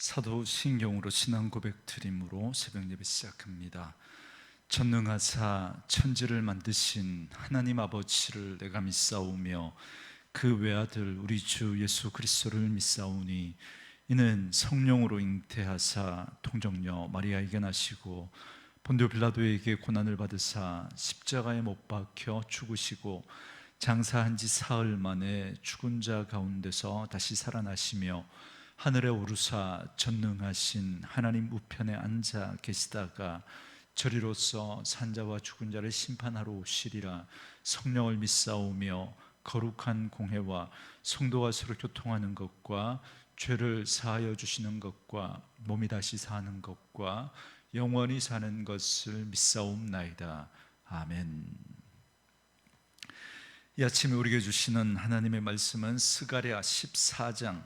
사도 신경으로 신앙 고백 드림으로 새벽 예배 시작합니다. 전능하사 천지를 만드신 하나님 아버지를 내가 믿사오며 그 외아들 우리 주 예수 그리스도를 믿사오니 이는 성령으로 잉태하사 통정녀 마리아에게 나시고 본디오 빌라도에게 고난을 받으사 십자가에 못 박혀 죽으시고 장사한 지 사흘 만에 죽은 자 가운데서 다시 살아나시며 하늘에 오르사 전능하신 하나님 우편에 앉아 계시다가 저리로서 산자와 죽은 자를 심판하러 오시리라. 성령을 믿사오며 거룩한 공회와 성도가 서로 교통하는 것과 죄를 사하여 주시는 것과 몸이 다시 사는 것과 영원히 사는 것을 믿사옵나이다. 아멘. 이 아침에 우리에게 주시는 하나님의 말씀은 스가랴 14장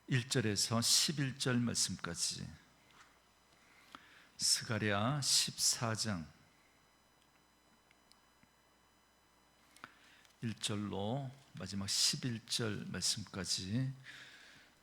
1절에서 11절 말씀까지, 스가랴 14장 1절로 마지막 11절 말씀까지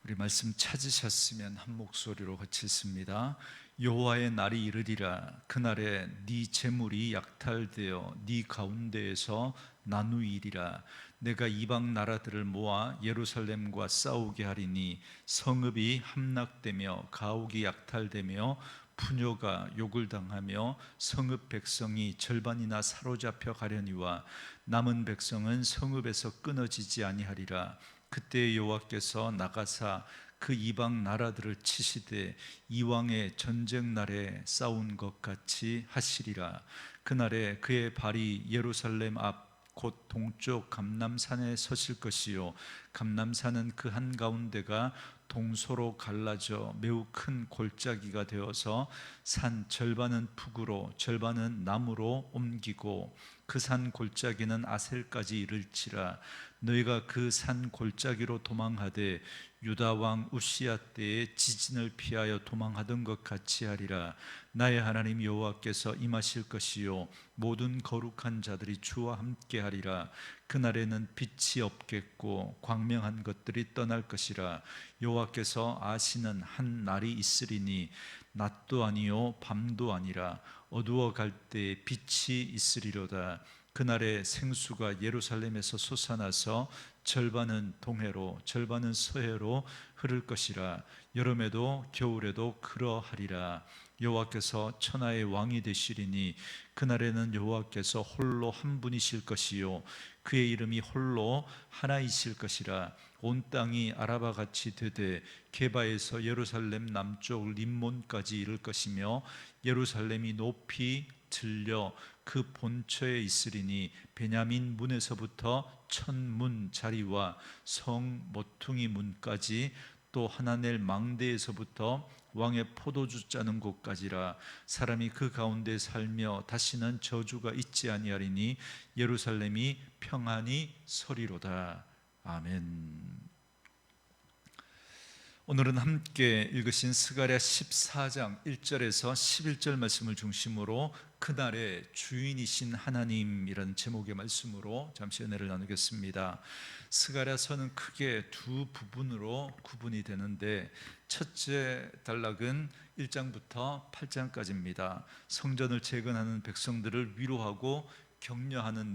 우리 말씀 찾으셨으면 한 목소리로 같이 읽습니다. 여호와의 날이 이르리라. 그날에 네 재물이 약탈되어 네 가운데에서 나누이리라. 내가 이방 나라들을 모아 예루살렘과 싸우게 하리니 성읍이 함락되며 가옥이 약탈되며 부녀가 욕을 당하며 성읍 백성이 절반이나 사로잡혀 가려니와 남은 백성은 성읍에서 끊어지지 아니하리라. 그때 여호와께서 나가사 그 이방 나라들을 치시되 이왕의 전쟁 날에 싸운 것 같이 하시리라. 그날에 그의 발이 예루살렘 앞 곧 동쪽 감람산에 서실 것이요 감람산은 그 한가운데가 동서로 갈라져 매우 큰 골짜기가 되어서 산 절반은 북으로 절반은 남으로 옮기고 그 산 골짜기는 아셀까지 이를지라. 너희가 그 산 골짜기로 도망하되 유다 왕 우시야 때에 지진을 피하여 도망하던 것 같이 하리라. 나의 하나님 여호와께서 임하실 것이요 모든 거룩한 자들이 주와 함께 하리라. 그날에는 빛이 없겠고 광명한 것들이 떠날 것이라. 여호와께서 아시는 한 날이 있으리니 낮도 아니요 밤도 아니라 어두워 갈 때에 빛이 있으리로다. 그날에 생수가 예루살렘에서 솟아나서 절반은 동해로 절반은 서해로 흐를 것이라. 여름에도 겨울에도 그러하리라. 여호와께서 천하의 왕이 되시리니 그날에는 여호와께서 홀로 한 분이실 것이요 그의 이름이 홀로 하나이실 것이라. 온 땅이 아라바 같이 되되 게바에서 예루살렘 남쪽 림몬까지 이를 것이며 예루살렘이 높이 들려 그 본처에 있으리니 베냐민 문에서부터 천문 자리와 성 모퉁이 문까지 또 하나넬 망대에서부터 왕의 포도주 짜는 곳까지라. 사람이 그 가운데 살며 다시는 저주가 있지 아니하리니 예루살렘이 평안히 서리로다. 아멘. 오늘은 함께 읽으신 스가랴 14장 1절에서 11절 말씀을 중심으로 그날의 주인이신 하나님이라는 제목의 말씀으로 잠시 은혜를 나누겠습니다. 스가랴서는 크게 두 부분으로 구분이 되는데 첫째 단락은 1장부터 8장까지입니다. 성전을 재건하는 백성들을 위로하고 격려하는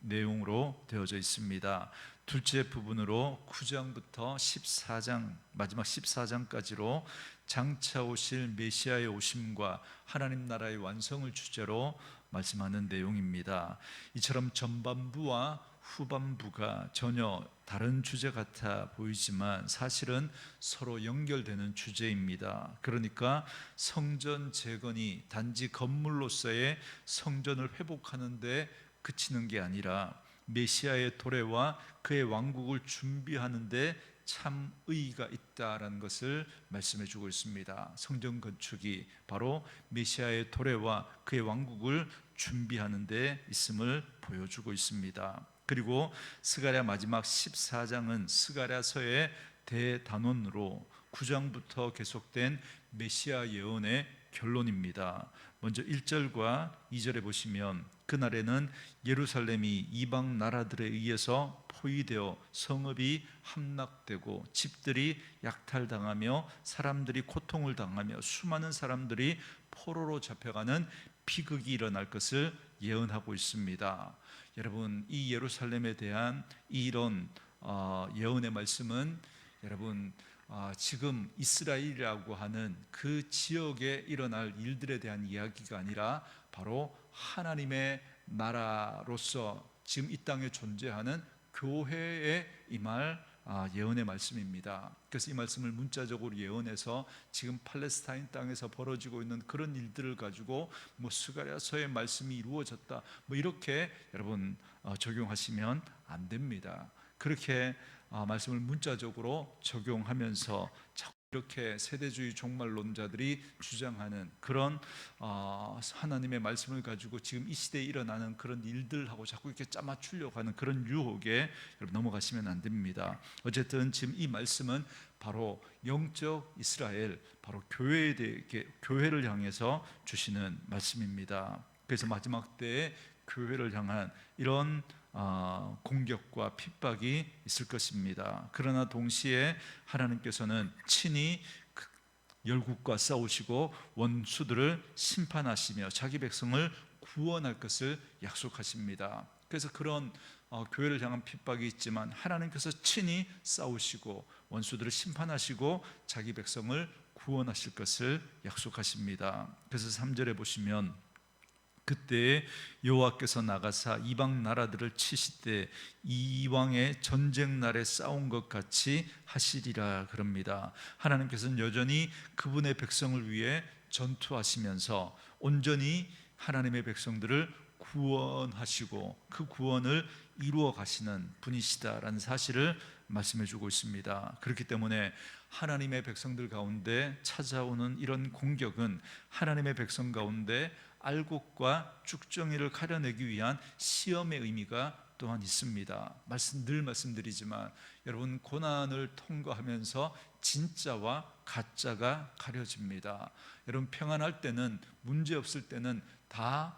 내용으로 되어져 있습니다. 둘째 부분으로 9장부터 14장 마지막 14장까지로 장차 오실 메시아의 오심과 하나님 나라의 완성을 주제로 말씀하는 내용입니다. 이처럼 전반부와 후반부가 전혀 다른 주제 같아 보이지만 사실은 서로 연결되는 주제입니다. 그러니까 성전 재건이 단지 건물로서의 성전을 회복하는 데 그치는 게 아니라 메시아의 도래와 그의 왕국을 준비하는 데 참 의의가 있다라는 것을 말씀해 주고 있습니다. 성전 건축이 바로 메시아의 도래와 그의 왕국을 준비하는 데 있음을 보여주고 있습니다. 그리고 스가랴 마지막 14장은 스가랴서의 대단원으로 9장부터 계속된 메시아 예언의 결론입니다. 먼저 1절과 2절에 보시면 그날에는 예루살렘이 이방 나라들에 의해서 포위되어 성읍이 함락되고 집들이 약탈당하며 사람들이 고통을 당하며 수많은 사람들이 포로로 잡혀가는 비극이 일어날 것을 예언하고 있습니다. 여러분, 이 예루살렘에 대한 이런 예언의 말씀은 여러분 지금 이스라엘이라고 하는 그 지역에 일어날 일들에 대한 이야기가 아니라 바로 하나님의 나라로서 지금 이 땅에 존재하는 교회에 임할 예언의 말씀입니다. 그래서 이 말씀을 문자적으로 예언해서 지금 팔레스타인 땅에서 벌어지고 있는 그런 일들을 가지고 스가랴서의 말씀이 이루어졌다 이렇게 여러분 적용하시면 안 됩니다. 그렇게 말씀을 문자적으로 적용하면서 이렇게 세대주의 종말론자들이 주장하는 그런 하나님의 말씀을 가지고 지금 이 시대에 일어나는 그런 일들하고 자꾸 이렇게 짜맞추려고 하는 그런 유혹에 여러분 넘어가시면 안 됩니다. 어쨌든 지금 이 말씀은 바로 영적 이스라엘, 바로 교회에 대해, 교회를 향해서 주시는 말씀입니다. 그래서 마지막 때에 교회를 향한 이런 공격과 핍박이 있을 것입니다. 그러나 동시에 하나님께서는 친히 열국과 싸우시고 원수들을 심판하시며 자기 백성을 구원할 것을 약속하십니다. 그래서 그런 교회를 향한 핍박이 있지만 하나님께서 친히 싸우시고 원수들을 심판하시고 자기 백성을 구원하실 것을 약속하십니다. 그래서 3절에 보시면 그때 여호와께서 나가사 이방 나라들을 치시되 이왕의 전쟁 날에 싸운 것 같이 하시리라 그럽니다. 하나님께서는 여전히 그분의 백성을 위해 전투하시면서 온전히 하나님의 백성들을 구원하시고 그 구원을 이루어 가시는 분이시다라는 사실을 말씀해 주고 있습니다. 그렇기 때문에 하나님의 백성들 가운데 찾아오는 이런 공격은 하나님의 백성 가운데 알곡과 쭉정이를 가려내기 위한 시험의 의미가 또한 있습니다. 늘 말씀드리지만 여러분, 고난을 통과하면서 진짜와 가짜가 가려집니다. 여러분, 평안할 때는, 문제 없을 때는 다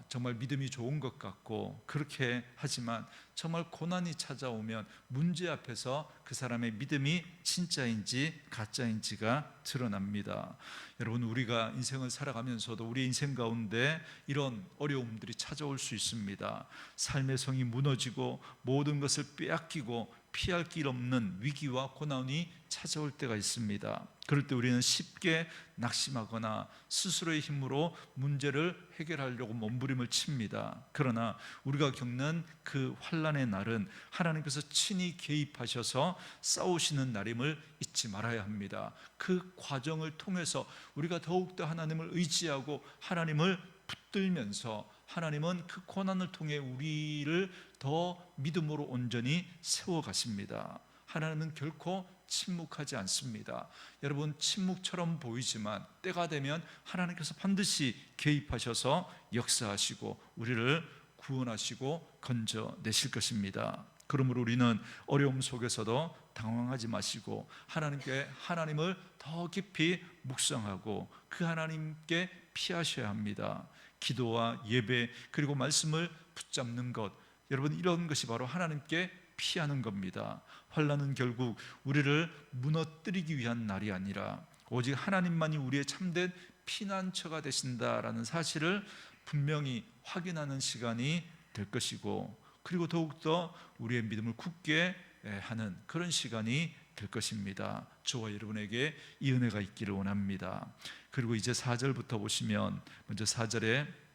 정말 믿음이 좋은 것 같고 그렇게 하지만 정말 고난이 찾아오면 문제 앞에서 그 사람의 믿음이 진짜인지 가짜인지가 드러납니다. 여러분, 우리가 인생을 살아가면서도 우리 인생 가운데 이런 어려움들이 찾아올 수 있습니다. 삶의 성이 무너지고 모든 것을 빼앗기고 피할 길 없는 위기와 고난이 찾아올 때가 있습니다. 그럴 때 우리는 쉽게 낙심하거나 스스로의 힘으로 문제를 해결하려고 몸부림을 칩니다. 그러나 우리가 겪는 그 환난의 날은 하나님께서 친히 개입하셔서 싸우시는 날임을 잊지 말아야 합니다. 그 과정을 통해서 우리가 더욱더 하나님을 의지하고 하나님을 붙들면서 하나님은 그 고난을 통해 우리를 더 믿음으로 온전히 세워가십니다. 하나님은 결코 침묵하지 않습니다. 여러분, 침묵처럼 보이지만 때가 되면 하나님께서 반드시 개입하셔서 역사하시고 우리를 구원하시고 건져내실 것입니다. 그러므로 우리는 어려움 속에서도 당황하지 마시고 하나님을 더 깊이 묵상하고 그 하나님께 피하셔야 합니다. 기도와 예배 그리고 말씀을 붙잡는 것, 여러분, 이런 것이 바로 하나님께 피하는 겁니다. 환난은 결국 우리를 무너뜨리기 위한 날이 아니라 오직 하나님만이 우리의 참된 피난처가 되신다라는 사실을 분명히 확인하는 시간이 될 것이고, 그리고 더욱더 우리의 믿음을 굳게 하는 그런 시간이 될 것입니다. 저와 여러분에게 이 은혜가 있기를 원합니다. 그리고 이제 4절부터 보시면, 먼저 4절에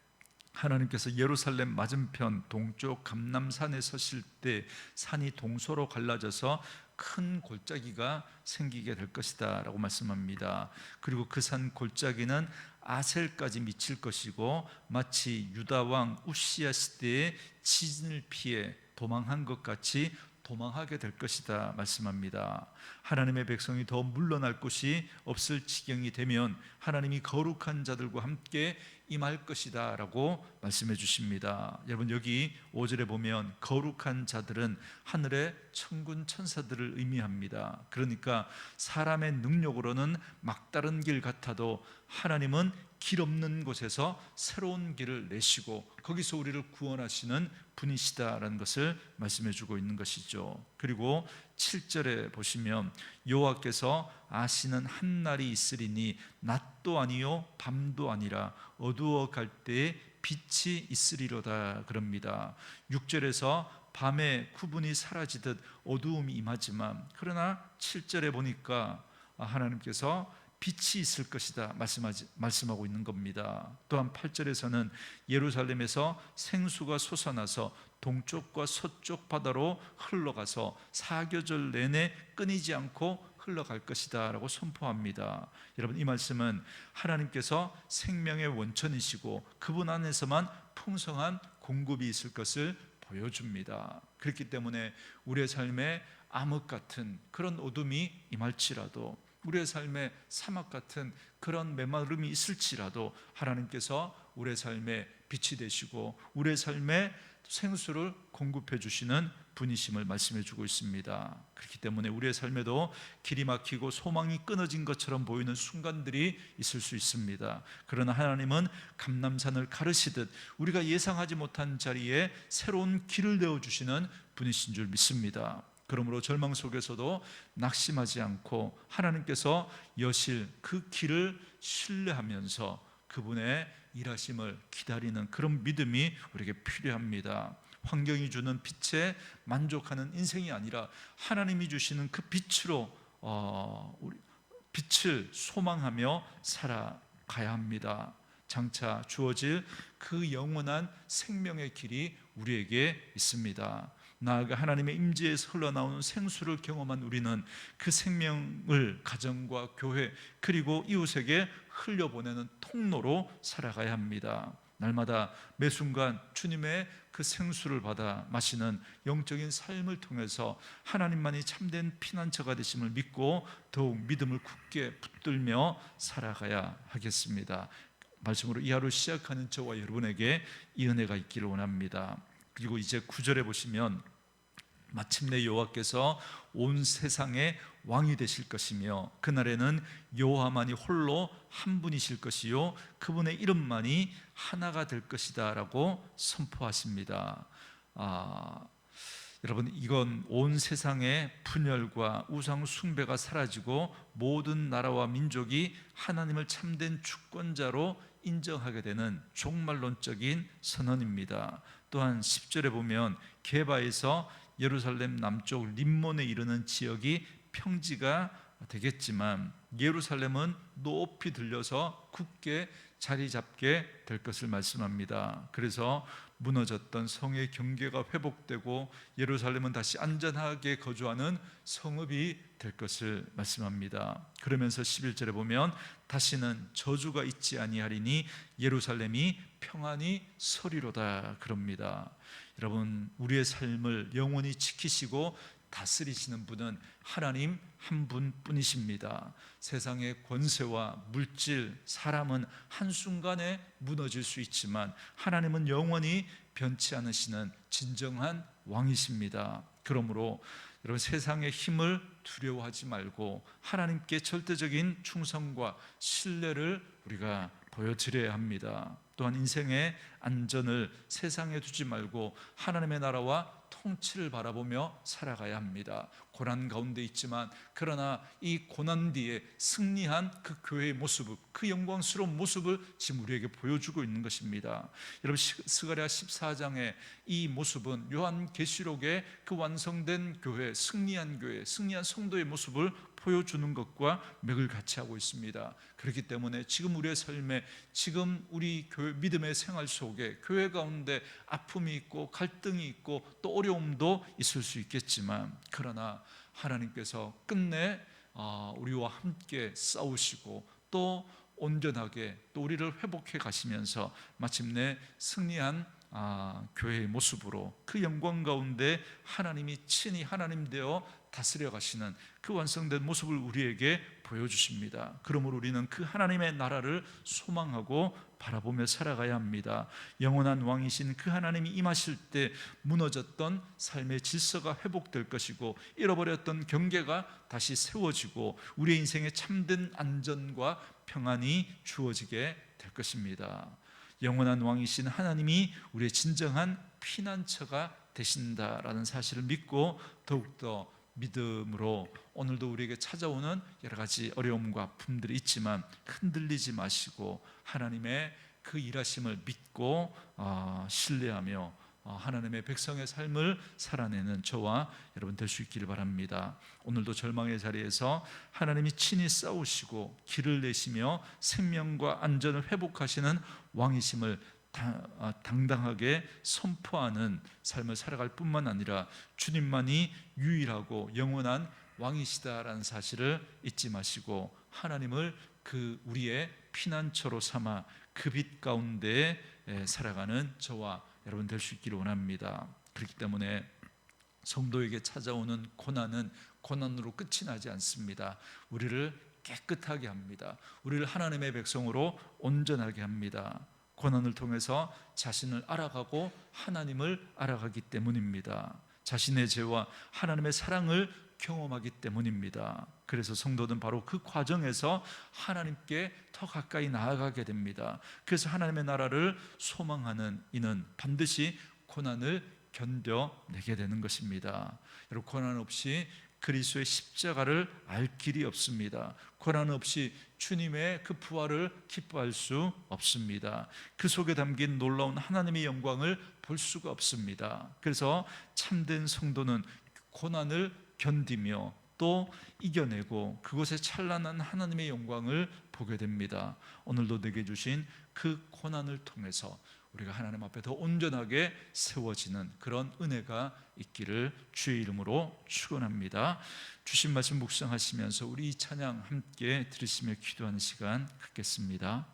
하나님께서 예루살렘 맞은편 동쪽 감람산에 서실 때 산이 동서로 갈라져서 큰 골짜기가 생기게 될 것이다 라고 말씀합니다. 그리고 그 산 골짜기는 아셀까지 미칠 것이고 마치 유다 왕 우시야 시대에 지진을 피해 도망한 것 같이 도망하게 될 것이다 말씀합니다. 하나님의 백성이 더 물러날 곳이 없을 지경이 되면 하나님이 거룩한 자들과 함께 임할 것이다 라고 말씀해 주십니다. 여러분, 여기 5절에 보면 거룩한 자들은 하늘의 천군 천사들을 의미합니다. 그러니까 사람의 능력으로는 막다른 길 같아도 하나님은 길 없는 곳에서 새로운 길을 내시고 거기서 우리를 구원하시는 분이시다라는 것을 말씀해 주고 있는 것이죠. 그리고 7절에 보시면 여호와께서 아시는 한 날이 있으리니 낮도 아니요 밤도 아니라 어두워 갈 때에 빛이 있으리로다 그럽니다. 6절에서 밤의 구분이 사라지듯 어두움이 임하지만, 그러나 7절에 보니까 하나님께서 빛이 있을 것이다 말씀하고 있는 겁니다. 또한 8절에서는 예루살렘에서 생수가 솟아나서 동쪽과 서쪽 바다로 흘러가서 사계절 내내 끊이지 않고 흘러갈 것이다 라고 선포합니다. 여러분, 이 말씀은 하나님께서 생명의 원천이시고 그분 안에서만 풍성한 공급이 있을 것을 보여줍니다. 그렇기 때문에 우리의 삶에 암흑 같은 그런 어둠이 임할지라도, 우리의 삶에 사막 같은 그런 메마름이 있을지라도 하나님께서 우리의 삶에 빛이 되시고 우리의 삶에 생수를 공급해 주시는 분이심을 말씀해 주고 있습니다. 그렇기 때문에 우리의 삶에도 길이 막히고 소망이 끊어진 것처럼 보이는 순간들이 있을 수 있습니다. 그러나 하나님은 감람산을 가르시듯 우리가 예상하지 못한 자리에 새로운 길을 내어주시는 분이신 줄 믿습니다. 그러므로 절망 속에서도 낙심하지 않고 하나님께서 여실 그 길을 신뢰하면서 그분의 일하심을 기다리는 그런 믿음이 우리에게 필요합니다. 환경이 주는 빛에 만족하는 인생이 아니라 하나님이 주시는 그 빛으로 우리 빛을 소망하며 살아가야 합니다. 장차 주어질 그 영원한 생명의 길이 우리에게 있습니다. 나아가 하나님의 임재에서 흘러나오는 생수를 경험한 우리는 그 생명을 가정과 교회 그리고 이웃에게 흘려보내는 통로로 살아가야 합니다. 날마다 매 순간 주님의 그 생수를 받아 마시는 영적인 삶을 통해서 하나님만이 참된 피난처가 되심을 믿고 더욱 믿음을 굳게 붙들며 살아가야 하겠습니다. 말씀으로 이 하루 시작하는 저와 여러분에게 이 은혜가 있기를 원합니다. 그리고 이제 9절에 보시면 마침내 여호와께서 온 세상의 왕이 되실 것이며 그날에는 여호와만이 홀로 한 분이실 것이요 그분의 이름만이 하나가 될 것이다 라고 선포하십니다. 여러분, 이건 온 세상의 분열과 우상 숭배가 사라지고 모든 나라와 민족이 하나님을 참된 주권자로 인정하게 되는 종말론적인 선언입니다. 또한 10절에 보면 게바에서 예루살렘 남쪽 림몬에 이르는 지역이 평지가 되겠지만 예루살렘은 높이 들려서 굳게 자리 잡게 될 것을 말씀합니다. 그래서 무너졌던 성의 경계가 회복되고 예루살렘은 다시 안전하게 거주하는 성읍이 될 것을 말씀합니다. 그러면서 11절에 보면 다시는 저주가 있지 아니하리니 예루살렘이 평안히 서리로다 그럽니다. 여러분, 우리의 삶을 영원히 지키시고 다스리시는 분은 하나님 한 분뿐이십니다. 세상의 권세와 물질, 사람은 한순간에 무너질 수 있지만 하나님은 영원히 변치 않으시는 진정한 왕이십니다. 그러므로 여러분, 세상의 힘을 두려워하지 말고 하나님께 절대적인 충성과 신뢰를 우리가 보여드려야 합니다. 또한 인생의 안전을 세상에 두지 말고 하나님의 나라와 통치를 바라보며 살아가야 합니다. 고난 가운데 있지만 그러나 이 고난 뒤에 승리한 그 교회의 모습, 그 영광스러운 모습을 지금 우리에게 보여주고 있는 것입니다. 여러분, 스가랴 14장의 이 모습은 요한계시록의 그 완성된 교회, 승리한 교회, 승리한 성도의 모습을 보여주는 것과 맥을 같이 하고 있습니다. 그렇기 때문에 지금 우리의 삶에, 지금 우리 교회 믿음의 생활 속에 교회 가운데 아픔이 있고 갈등이 있고 또 어려움도 있을 수 있겠지만, 그러나 하나님께서 끝내 우리와 함께 싸우시고 또 온전하게 또 우리를 회복해 가시면서 마침내 승리한 교회의 모습으로 그 영광 가운데 하나님이 친히 하나님 되어 다스려 가시는 그 완성된 모습을 우리에게 보여주십니다. 그러므로 우리는 그 하나님의 나라를 소망하고 바라보며 살아가야 합니다. 영원한 왕이신 그 하나님이 임하실 때 무너졌던 삶의 질서가 회복될 것이고, 잃어버렸던 경계가 다시 세워지고, 우리의 인생에 참된 안전과 평안이 주어지게 될 것입니다. 영원한 왕이신 하나님이 우리의 진정한 피난처가 되신다라는 사실을 믿고, 더욱더 믿음으로 오늘도 우리에게 찾아오는 여러 가지 어려움과 아픔들이 있지만 흔들리지 마시고 하나님의 그 일하심을 믿고 신뢰하며 하나님의 백성의 삶을 살아내는 저와 여러분 될 수 있기를 바랍니다. 오늘도 절망의 자리에서 하나님이 친히 싸우시고 길을 내시며 생명과 안전을 회복하시는 왕이심을 당당하게 선포하는 삶을 살아갈 뿐만 아니라 주님만이 유일하고 영원한 왕이시다라는 사실을 잊지 마시고 하나님을 그 우리의 피난처로 삼아 그 빛 가운데 살아가는 저와 여러분 될 수 있기를 원합니다. 그렇기 때문에 성도에게 찾아오는 고난은 고난으로 끝이 나지 않습니다. 우리를 깨끗하게 합니다. 우리를 하나님의 백성으로 온전하게 합니다. 고난을 통해서 자신을 알아가고 하나님을 알아가기 때문입니다. 자신의 죄와 하나님의 사랑을 경험하기 때문입니다. 그래서 성도는 바로 그 과정에서 하나님께 더 가까이 나아가게 됩니다. 그래서 하나님의 나라를 소망하는 이는 반드시 고난을 견뎌내게 되는 것입니다. 여러분, 고난 없이 그리스도의 십자가를 알 길이 없습니다. 고난 없이 주님의 그 부활을 기뻐할 수 없습니다. 그 속에 담긴 놀라운 하나님의 영광을 볼 수가 없습니다. 그래서 참된 성도는 고난을 견디며 또 이겨내고 그곳에 찬란한 하나님의 영광을 보게 됩니다. 오늘도 내게 주신 그 고난을 통해서 우리가 하나님 앞에 더 온전하게 세워지는 그런 은혜가 있기를 주의 이름으로 축원합니다. 주신 말씀 묵상하시면서 우리 이 찬양 함께 들으시며 기도하는 시간 갖겠습니다.